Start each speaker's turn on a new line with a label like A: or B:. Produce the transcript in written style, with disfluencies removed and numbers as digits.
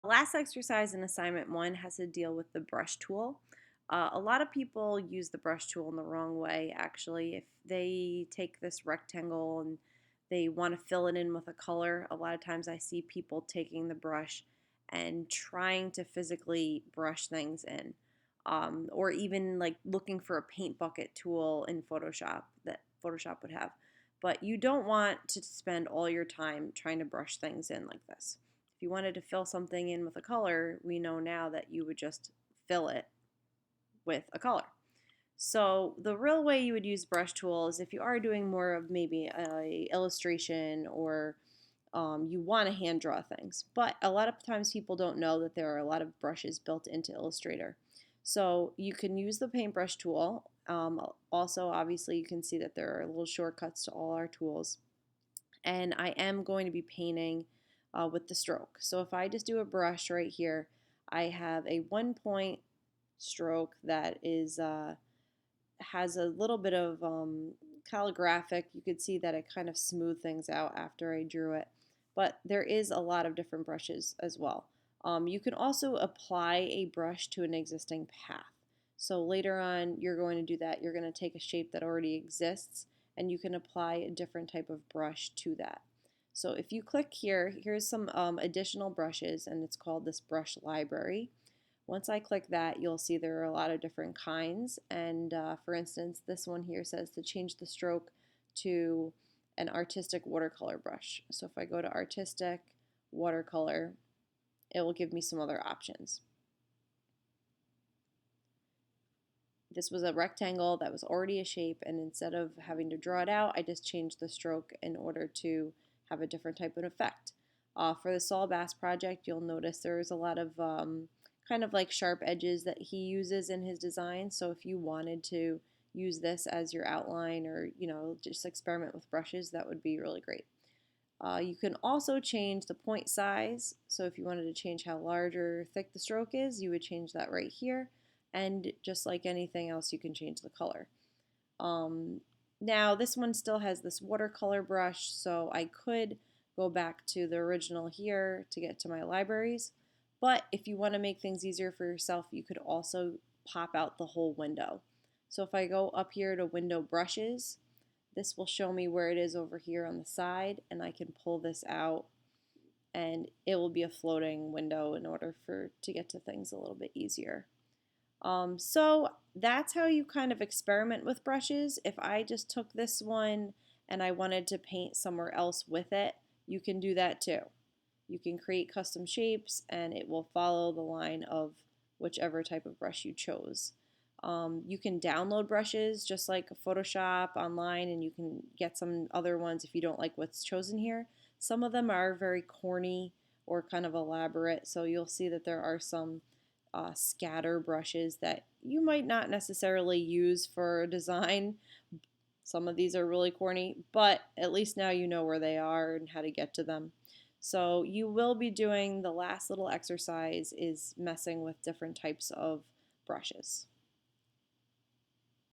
A: Last exercise in assignment one has to deal with the brush tool. A lot of people use the brush tool in the wrong way, actually. If they take this rectangle and they want to fill it in with a color, a lot of times I see people taking the brush and trying to physically brush things in. Or even like looking for a paint bucket tool in Photoshop that Photoshop would have. But you don't want to spend all your time trying to brush things in like this. If you wanted to fill something in with a color, we know now that you would just fill it with a color. So the real way you would use brush tool is if you are doing more of maybe a illustration or you want to hand draw things. But a lot of times people don't know that there are a lot of brushes built into Illustrator. So you can use the paintbrush tool. Also, obviously, you can see that there are little shortcuts to all our tools. And I am going to be painting with the stroke. So if I just do a brush right here, I have a 1 point stroke that is has a little bit of calligraphic. You could see that it kind of smoothed things out after I drew it. But there is a lot of different brushes as well. You can also apply a brush to an existing path. So later on, you're going to do that. You're going to take a shape that already exists and you can apply a different type of brush to that. So if you click here, here's some additional brushes and it's called this brush library. Once I click that, you'll see there are a lot of different kinds. And for instance, this one here says to change the stroke to an artistic watercolor brush. So if I go to artistic watercolor, it will give me some other options. This was a rectangle that was already a shape, and instead of having to draw it out, I just changed the stroke in order to have a different type of effect. For the Saul Bass project, you'll notice there's a lot of kind of like sharp edges that he uses in his design. So if you wanted to use this as your outline or, just experiment with brushes, that would be really great. You can also change the point size. So if you wanted to change how large or thick the stroke is, you would change that right here. And just like anything else, you can change the color. Now this one still has this watercolor brush, so I could go back to the original here to get to my libraries. But if you want to make things easier for yourself, you could also pop out the whole window. So if I go up here to window brushes, this will show me where it is over here on the side, and I can pull this out and it will be a floating window in order to get to things a little bit easier. So that's how you kind of experiment with brushes. If I just took this one and I wanted to paint somewhere else with it, you can do that too. You can create custom shapes and it will follow the line of whichever type of brush you chose. You can download brushes just like Photoshop online, and you can get some other ones if you don't like what's chosen here. Some of them are very corny or kind of elaborate, so you'll see that there are some scatter brushes that you might not necessarily use for design. Some of these are really corny, but at least now you know where they are and how to get to them. So you will be doing the last little exercise is messing with different types of brushes.